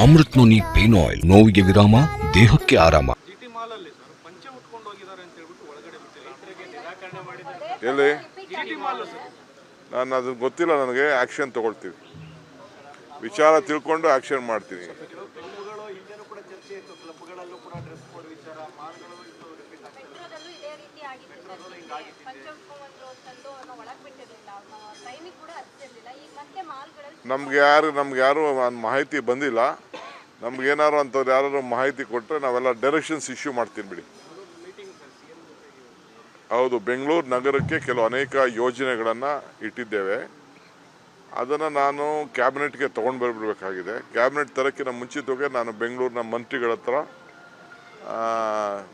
Amrit noni pain oil, ನೋವಿಗೆ ವಿರಾಮ, ದೇಹಕ್ಕೆ ಆರಾಮ. ಎಲ್ಲಿ ನಾನು ಅದನ್ನು ಗೊತ್ತಿಲ್ಲ, ನನಗೆ ಆಕ್ಷನ್ ತಗೊಳ್ತೀವಿ, ವಿಚಾರ ತಿಳ್ಕೊಂಡು ಆಕ್ಷನ್ ಮಾಡ್ತೀನಿ. ನಮ್ಗೆ ಯಾರು ಮಾಹಿತಿ ಬಂದಿಲ್ಲ. ನಮ್ಗೇನಾರು ಅಂಥವ್ರು ಯಾರು ಮಾಹಿತಿ ಕೊಟ್ಟರೆ ನಾವೆಲ್ಲ ಡೈರೆಕ್ಷನ್ಸ್ ಇಶ್ಯೂ ಮಾಡ್ತೀನಿ ಬಿಡಿ. ಹೌದು, ಬೆಂಗಳೂರು ನಗರಕ್ಕೆ ಕೆಲವು ಅನೇಕ ಯೋಜನೆಗಳನ್ನು ಇಟ್ಟಿದ್ದೇವೆ. ಅದನ್ನು ನಾನು ಕ್ಯಾಬಿನೆಟ್ಗೆ ತೊಗೊಂಡು ಬರಬೇಕಾಗಿದೆ. ಕ್ಯಾಬಿನೆಟ್ ತರೋಕ್ಕಿಂತ ಮುಂಚಿತವಾಗಿ ನಾನು ಬೆಂಗಳೂರಿನ ಮಂತ್ರಿಗಳ ಹತ್ರ,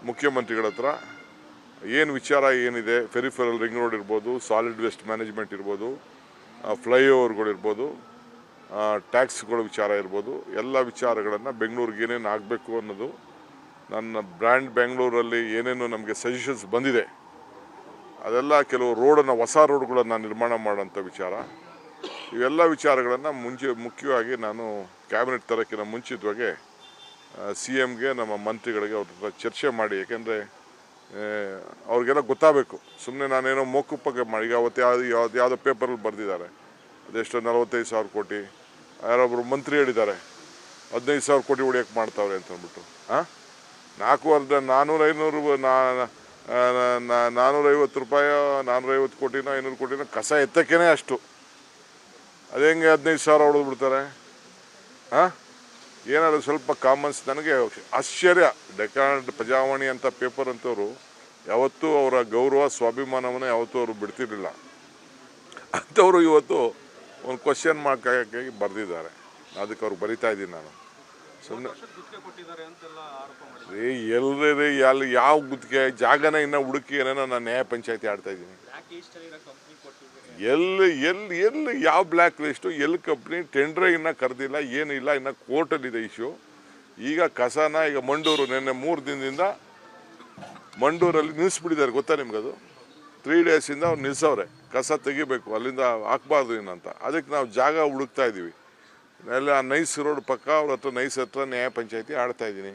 ಮುಖ್ಯಮಂತ್ರಿಗಳ ಹತ್ರ ಏನು ವಿಚಾರ ಏನಿದೆ, ಫೆರಿಫೆರಲ್ ರಿಂಗ್ ರೋಡ್ ಇರ್ಬೋದು, ಸಾಲಿಡ್ ವೇಸ್ಟ್ ಮ್ಯಾನೇಜ್ಮೆಂಟ್ ಇರ್ಬೋದು, ಫ್ಲೈಓವರ್ಗಳಿರ್ಬೋದು, ಟ್ಯಾಕ್ಸ್ಗಳ ವಿಚಾರ ಇರ್ಬೋದು, ಎಲ್ಲ ವಿಚಾರಗಳನ್ನು ಬೆಂಗಳೂರಿಗೆ ಏನೇನು ಆಗಬೇಕು ಅನ್ನೋದು, ನನ್ನ ಬ್ರ್ಯಾಂಡ್ ಬೆಂಗಳೂರಲ್ಲಿ ಏನೇನು ನಮಗೆ ಸಜೆಷನ್ಸ್ ಬಂದಿದೆ ಅದೆಲ್ಲ, ಕೆಲವು ರೋಡನ್ನು, ಹೊಸ ರೋಡ್ಗಳನ್ನು ನಿರ್ಮಾಣ ಮಾಡೋಂಥ ವಿಚಾರ, ಇವೆಲ್ಲ ವಿಚಾರಗಳನ್ನು ಮುಖ್ಯವಾಗಿ ನಾನು ಕ್ಯಾಬಿನೆಟ್ ತರೋಕ್ಕಿಂತ ಮುಂಚಿತವಾಗಿ CMಗೆ, ನಮ್ಮ ಮಂತ್ರಿಗಳಿಗೆ ಅವ್ರ ಹತ್ರ ಚರ್ಚೆ ಮಾಡಿ. ಯಾಕೆಂದರೆ ಅವ್ರಿಗೆಲ್ಲ ಗೊತ್ತಾಗಬೇಕು. ಸುಮ್ಮನೆ ನಾನೇನೋ ಮೋಕುಪ್ಪಗೆ ಮಾಡಿ, ಈಗ ಅವತ್ತು ಯಾವುದೋ ಪೇಪರಲ್ಲಿ ಬರೆದಿದ್ದಾರೆ, ಅದೆಷ್ಟು 45,000 ಕೋಟಿ, ಯಾರೊಬ್ಬರು ಮಂತ್ರಿ ಹೇಳಿದ್ದಾರೆ 15,000 ಕೋಟಿ ಹೊಡಿಯೋಕ್ಕೆ ಮಾಡ್ತಾವ್ರೆ ಅಂತ ಅಂದ್ಬಿಟ್ಟು. 450 ರೂಪಾಯಿ, 450 ಕೋಟಿನೋ 500 ಕೋಟಿನೋ ಕಸ ಎತ್ತಕ್ಕೇ ಅಷ್ಟು. ಅದು ಹೆಂಗೆ 15,000 ಹೊಡೆದ್ಬಿಡ್ತಾರೆ? ಏನಾದ್ರು ಸ್ವಲ್ಪ ಕಾಮನ್ಸ್. ನನಗೆ ಆಶ್ಚರ್ಯ. ಡೆಕಾನ್ ಪ್ರಜಾವಾಣಿ ಅಂತ ಪೇಪರ್ ಅಂತವರು ಯಾವತ್ತೂ ಅವರ ಗೌರವ ಸ್ವಾಭಿಮಾನವನ್ನು ಯಾವತ್ತೂ ಅವರು ಬಿಡ್ತಿರಲಿಲ್ಲ. ಅಂಥವರು ಇವತ್ತು ಒಂದು ಕ್ವಶನ್ ಮಾರ್ಕಾಗಿ ಬರೆದಿದ್ದಾರೆ. ಅದಕ್ಕೆ ಅವ್ರಿಗೆ ಬರಿತಾ ಇದ್ದೀನಿ ನಾನು. ಸುಮ್ಮನೆ ಎಲ್ಲರೇ ಯಾವ ಗುತ್ತಿಗೆ ಜಾಗನ ಇನ್ನೂ ಹುಡುಕಿ ಏನೇನೋ ನಾನು ನ್ಯಾಯ ಪಂಚಾಯತಿ ಆಡ್ತಾ ಇದ್ದೀನಿ. ಎಲ್ಲಿ ಯಾವ ಬ್ಲ್ಯಾಕ್ ಲಿಸ್ಟು, ಎಲ್ಲಿ ಕಂಪ್ನಿ ಟೆಂಡ್ರೇ ಇನ್ನೂ ಕರೆದಿಲ್ಲ, ಏನಿಲ್ಲ, ಇನ್ನು ಕೋರ್ಟಲ್ಲಿದೆ ಇಶ್ಯೂ. ಈಗ ಕಸನ ಈಗ ಮಂಡೂರು ನಿನ್ನೆ 3 ದಿನದಿಂದ ಮಂಡೂರಲ್ಲಿ ನಿಲ್ಲಿಸ್ಬಿಟ್ಟಿದ್ದಾರೆ. ಗೊತ್ತಾ ನಿಮ್ಗದು? 3 ಡೇಸಿಂದ ಅವ್ರು ನಿಲ್ಲಿಸವ್ರೆ. ಕಸ ತೆಗಿಬೇಕು, ಅಲ್ಲಿಂದ ಹಾಕ್ಬಾರ್ದು ಇನ್ನಂತ. ಅದಕ್ಕೆ ನಾವು ಜಾಗ ಹುಡುಕ್ತಾ ಇದ್ದೀವಿ. ಎಲ್ಲ ನೈಸ್ ರೋಡ್ ಪಕ್ಕ ಅವ್ರ ಹತ್ರ, ನೈಸ್ ಹತ್ರ ನ್ಯಾಯ ಪಂಚಾಯತಿ ಆಡ್ತಾ ಇದ್ದೀನಿ.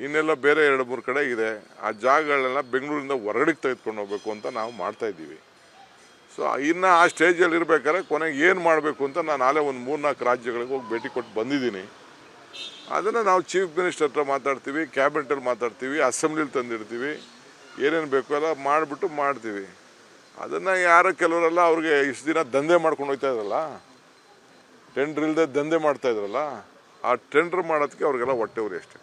ಇನ್ನೆಲ್ಲ ಬೇರೆ 2-3 ಕಡೆ ಇದೆ. ಆ ಜಾಗಗಳನ್ನೆಲ್ಲ ಬೆಂಗಳೂರಿಂದ ಹೊರಗಡೆಗೆ ತೆಗೆದುಕೊಂಡು ಹೋಗ್ಬೇಕು ಅಂತ ನಾವು ಮಾಡ್ತಾ ಇದ್ದೀವಿ. ಸೊ ಇನ್ನು ಆ ಸ್ಟೇಜಲ್ಲಿ ಇರಬೇಕಾದ್ರೆ ಕೊನೆಗೆ ಏನು ಮಾಡಬೇಕು ಅಂತ ನಾನು ಆಲೇ ಒಂದು 3-4 ರಾಜ್ಯಗಳಿಗೆ ಹೋಗಿ ಭೇಟಿ ಕೊಟ್ಟು ಬಂದಿದ್ದೀನಿ. ಅದನ್ನು ನಾವು ಚೀಫ್ ಮಿನಿಸ್ಟರ್ ಹತ್ರ ಮಾತಾಡ್ತೀವಿ, ಕ್ಯಾಬಿನೆಟಲ್ಲಿ ಮಾತಾಡ್ತೀವಿ, ಅಸೆಂಬ್ಲಿಲಿ ತಂದಿಡ್ತೀವಿ. ಏನೇನು ಬೇಕು ಎಲ್ಲ ಮಾಡಿಬಿಟ್ಟು ಮಾಡ್ತೀವಿ. ಅದನ್ನು ಕೆಲವರೆಲ್ಲ ಅವ್ರಿಗೆ ಇಷ್ಟು ದಿನ ದಂಧೆ ಮಾಡ್ಕೊಂಡು ಹೋಗ್ತಾ ಇದ್ರಲ್ಲ, ಟೆಂಡ್ರ್ ಇಲ್ಲದೆ ದಂಧೆ ಮಾಡ್ತಾ ಇದ್ರಲ್ಲ, ಆ ಟೆಂಡ್ರ್ ಮಾಡೋದಕ್ಕೆ ಅವ್ರಿಗೆಲ್ಲ ಹೊಟ್ಟೆವ್ರಿ ಅಷ್ಟೇ.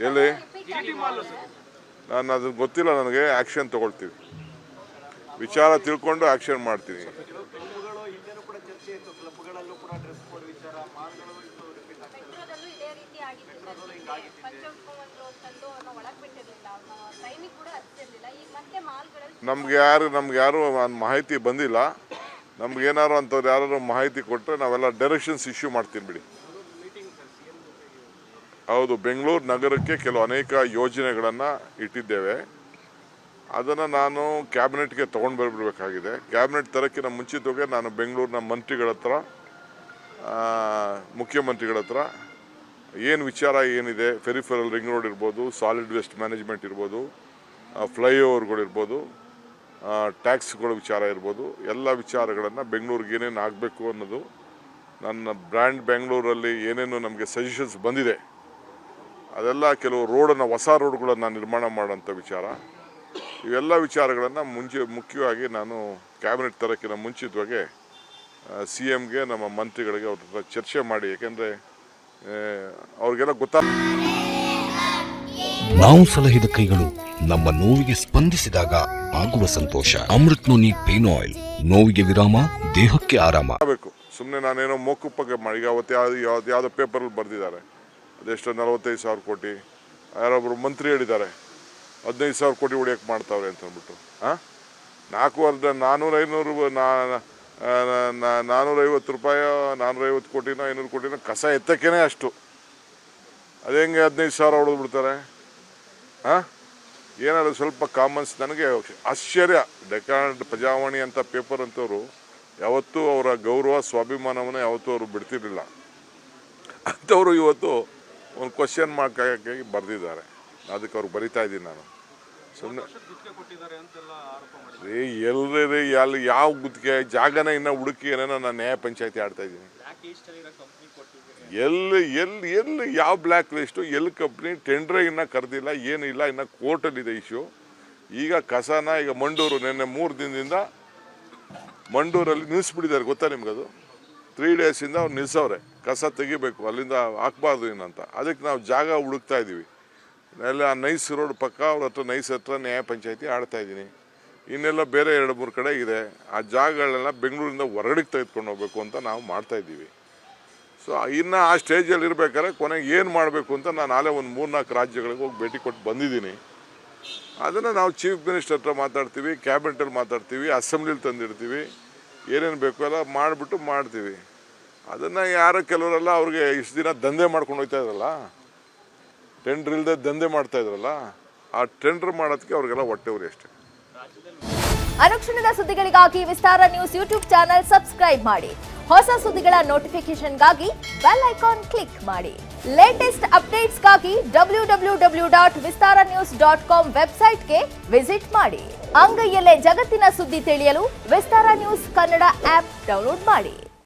ಎಲ್ಲಿ ನಾನು ಅದನ್ನು ಗೊತ್ತಿಲ್ಲ, ನನಗೆ ಆಕ್ಷನ್ ತಗೊಳ್ತೀವಿ, ವಿಚಾರ ತಿಳ್ಕೊಂಡು ಆಕ್ಷನ್ ಮಾಡ್ತೀನಿ. ನಮ್ಗೆ ಯಾರು ಮಾಹಿತಿ ಬಂದಿಲ್ಲ. ನಮ್ಗೇನಾರು ಅಂಥವ್ರು ಯಾರು ಮಾಹಿತಿ ಕೊಟ್ಟರೆ ನಾವೆಲ್ಲ ಡೈರೆಕ್ಷನ್ಸ್ ಇಶ್ಯೂ ಮಾಡ್ತೀನಿ ಬಿಡಿ. ಹೌದು, ಬೆಂಗಳೂರು ನಗರಕ್ಕೆ ಕೆಲವು ಅನೇಕ ಯೋಜನೆಗಳನ್ನು ಇಟ್ಟಿದ್ದೇವೆ. ಅದನ್ನು ನಾನು ಕ್ಯಾಬಿನೆಟ್ಗೆ ತೊಗೊಂಡು ಬರಬೇಕಾಗಿದೆ. ಕ್ಯಾಬಿನೆಟ್ ತರೋಕ್ಕಿಂತ ಮುಂಚಿತವಾಗಿ ನಾನು ಬೆಂಗಳೂರಿನ ಮಂತ್ರಿಗಳ ಹತ್ರ, ಮುಖ್ಯಮಂತ್ರಿಗಳ ಹತ್ರ ಏನು ವಿಚಾರ ಏನಿದೆ, ಫೆರಿಫೆರಲ್ ರಿಂಗ್ ರೋಡ್ ಇರ್ಬೋದು, ಸಾಲಿಡ್ ವೇಸ್ಟ್ ಮ್ಯಾನೇಜ್ಮೆಂಟ್ ಇರ್ಬೋದು, ಫ್ಲೈಓವರ್ಗಳಿರ್ಬೋದು, ಟ್ಯಾಕ್ಸ್ಗಳ ವಿಚಾರ ಇರ್ಬೋದು, ಎಲ್ಲ ವಿಚಾರಗಳನ್ನು ಬೆಂಗಳೂರಿಗೆ ಏನೇನು ಆಗಬೇಕು ಅನ್ನೋದು, ನನ್ನ ಬ್ರ್ಯಾಂಡ್ ಬೆಂಗಳೂರಲ್ಲಿ ಏನೇನು ನಮಗೆ ಸಜೆಷನ್ಸ್ ಬಂದಿದೆ ಅದೆಲ್ಲ, ಕೆಲವು ರೋಡನ್ನು, ಹೊಸ ರೋಡ್ಗಳನ್ನು ನಿರ್ಮಾಣ ಮಾಡೋಂಥ ವಿಚಾರ, ಇವೆಲ್ಲ ವಿಚಾರಗಳನ್ನು ಮುಖ್ಯವಾಗಿ ನಾನು ಕ್ಯಾಬಿನೆಟ್ ತರೋಕ್ಕಿಂತ ಮುಂಚಿತವಾಗಿ CMಗೆ, ನಮ್ಮ ಮಂತ್ರಿಗಳಿಗೆ ಅವ್ರ ಹತ್ರ ಚರ್ಚೆ ಮಾಡಿ. ಯಾಕೆಂದರೆ ಅವ್ರಿಗೆಲ್ಲ ನಾವು ಸಲಹಿದ ಕೈಗಳು ನಮ್ಮ ನೋವಿಗೆ ಸ್ಪಂದಿಸಿದಾಗ ಆಗುವ ಸಂತೋಷ. ಅಮೃತ್ ನೋನಿ ಪೇನ್ ಆಯಿಲ್, ನೋವಿಗೆ ವಿರಾಮ, ದೇಹಕ್ಕೆ ಆರಾಮ. ಸುಮ್ಮನೆ ನಾನೇನೋ ಮೋಕುಪ್ಪಗೆ ಮಾಡಿ, ಈಗ ಅವತ್ತು ಯಾವುದೋ ಪೇಪರಲ್ಲಿ ಬರೆದಿದ್ದಾರೆ, ಅದೆಷ್ಟು 45,000 ಕೋಟಿ, ಯಾರೊಬ್ಬರು ಮಂತ್ರಿ ಹೇಳಿದ್ದಾರೆ 15,000 ಕೋಟಿ ಹೊಡಿಯೋಕ್ಕೆ ಮಾಡ್ತಾವ್ರೆ ಅಂತ ಅಂದ್ಬಿಟ್ಟು. 450 ರೂಪಾಯಿ, 450 ಕೋಟಿನೋ 500 ಕೋಟಿನೋ ಕಸ ಎತ್ತಕ್ಕೇ ಅಷ್ಟು. ಅದು ಹೆಂಗೆ 15,000 ಹೊಡೆದ್ಬಿಡ್ತಾರೆ? ಏನಾದ್ರು ಸ್ವಲ್ಪ ಕಾಮನ್ಸ್. ನನಗೆ ಆಶ್ಚರ್ಯ. ಡೆಕಾನ್ ಪ್ರಜಾವಾಣಿ ಅಂತ ಪೇಪರ್ ಅಂತವರು ಯಾವತ್ತೂ ಅವರ ಗೌರವ ಸ್ವಾಭಿಮಾನವನ್ನು ಯಾವತ್ತೂ ಅವರು ಬಿಡ್ತಿರಲಿಲ್ಲ. ಅಂಥವರು ಇವತ್ತು ಒಂದು ಕ್ವಶನ್ ಮಾರ್ಕ್ ಆಗಿ ಬರೆದಿದ್ದಾರೆ. ಅದಕ್ಕೆ ಅವ್ರಿಗೆ ಬರಿತಾ ಇದ್ದೀನಿ ನಾನು. ಸುಮ್ಮನೆ ಎಲ್ಲರೇ ಅಲ್ಲಿ ಯಾವ ಗುತ್ತಿಗೆ ಜಾಗನ ಇನ್ನೂ ಹುಡುಕಿ ಏನೇನೋ ನಾನು ನ್ಯಾಯ ಪಂಚಾಯತಿ ಆಡ್ತಾ ಇದ್ದೀನಿ. ಎಲ್ಲಿ ಯಾವ ಬ್ಲ್ಯಾಕ್ ಲಿಸ್ಟು ಎಲ್ಲಿ ಕಂಪ್ನಿ ಟೆಂಡ್ರೇ ಇನ್ನೂ ಕರೆದಿಲ್ಲ, ಏನಿಲ್ಲ, ಇನ್ನು ಕೋರ್ಟಲ್ಲಿದೆ ಇಶ್ಯೂ. ಈಗ ಕಸನ ಈಗ ಮಂಡೂರು ನಿನ್ನೆ 3 ದಿನದಿಂದ ಮಂಡೂರಲ್ಲಿ ನಿಲ್ಲಿಸ್ಬಿಟ್ಟಿದ್ದಾರೆ. ಗೊತ್ತಾ ನಿಮ್ಗದು? 3 ಡೇಸಿಂದ ಅವ್ರು ನಿಲ್ಲಿಸವ್ರೆ. ಕಸ ತೆಗಿಬೇಕು, ಅಲ್ಲಿಂದ ಹಾಕ್ಬಾರ್ದು ಏನಂತ. ಅದಕ್ಕೆ ನಾವು ಜಾಗ ಹುಡುಕ್ತಾ ಇದ್ದೀವಿ. ಎಲ್ಲ ನೈಸ್ ರೋಡ್ ಪಕ್ಕ ಅವ್ರ ಹತ್ರ ನೈಸ್ ಹತ್ರ ನ್ಯಾಯ ಪಂಚಾಯತಿ ಆಡ್ತಾ ಇದ್ದೀನಿ. ಇನ್ನೆಲ್ಲ ಬೇರೆ 2-3 ಕಡೆ ಇದೆ. ಆ ಜಾಗಗಳನ್ನೆಲ್ಲ ಬೆಂಗಳೂರಿಂದ ಹೊರಗಡೆಗೆ ತೆಗೆದುಕೊಂಡು ಹೋಗ್ಬೇಕು ಅಂತ ನಾವು ಮಾಡ್ತಾ ಇದ್ದೀವಿ. ಸೊ ಇನ್ನು ಆ ಸ್ಟೇಜಲ್ಲಿ ಇರ್ಬೇಕಾದ್ರೆ ಕೊನೆಗೆ ಏನು ಮಾಡಬೇಕು ಅಂತ ನಾನು ನಾಳೆ ಒಂದು 3-4 ರಾಜ್ಯಗಳಿಗೆ ಹೋಗಿ ಭೇಟಿ ಕೊಟ್ಟು ಬಂದಿದ್ದೀನಿ. ಅದನ್ನು ನಾವು ಚೀಫ್ ಮಿನಿಸ್ಟರ್ ಹತ್ರ ಮಾತಾಡ್ತೀವಿ, ಕ್ಯಾಬಿನೆಟಲ್ಲಿ ಮಾತಾಡ್ತೀವಿ, ಅಸೆಂಬ್ಲಿಲಿ ತಂದಿಡ್ತೀವಿ. ಏನೇನು ಬೇಕು ಎಲ್ಲ ಮಾಡಿಬಿಟ್ಟು ಮಾಡ್ತೀವಿ. ಅದನ್ನು ಯಾರೋ ಕೆಲವರೆಲ್ಲ ಅವ್ರಿಗೆ ಇಷ್ಟು ದಿನ ದಂಧೆ ಮಾಡ್ಕೊಂಡು ಹೋಗ್ತಾ ಇದ್ರಲ್ಲ, ಟೆಂಡ್ರ್ ಇಲ್ಲದೆ ದಂಧೆ ಮಾಡ್ತಾ ಇದ್ರಲ್ಲ, ಆ ಟೆಂಡ್ರ್ ಮಾಡೋದಕ್ಕೆ ಅವ್ರಿಗೆಲ್ಲ ಹೊಟ್ಟೆ ಉರಿ ಅಷ್ಟೇ. ಅನುಕ್ಷಣದ ಸುದ್ದಿಗಳಿಗಾಗಿ ವಿಸ್ತಾರ ನ್ಯೂಸ್ ಯೂಟ್ಯೂಬ್ ಚಾನೆಲ್ ಸಬ್ಸ್ಕ್ರೈಬ್ ಮಾಡಿ. ಹೊಸ ಸುದ್ದಿಗಳ ನೋಟಿಫಿಕೇಶನ್ಗಾಗಿ ಬೆಲ್ ಐಕಾನ್ ಕ್ಲಿಕ್ ಮಾಡಿ. ಲೇಟೆಸ್ಟ್ ಅಪ್ಡೇಟ್ಸ್ಗಾಗಿ www.vistaranews.com ವೆಬ್ಸೈಟ್ಗೆ ವಿಸಿಟ್ ಮಾಡಿ. ಅಂಗೈಯಲ್ಲೇ ಜಗತ್ತಿನ ಸುದ್ದಿ ತಿಳಿಯಲು ವಿಸ್ತಾರ ನ್ಯೂಸ್ ಕನ್ನಡ ಆಪ್ ಡೌನ್ಲೋಡ್ ಮಾಡಿ.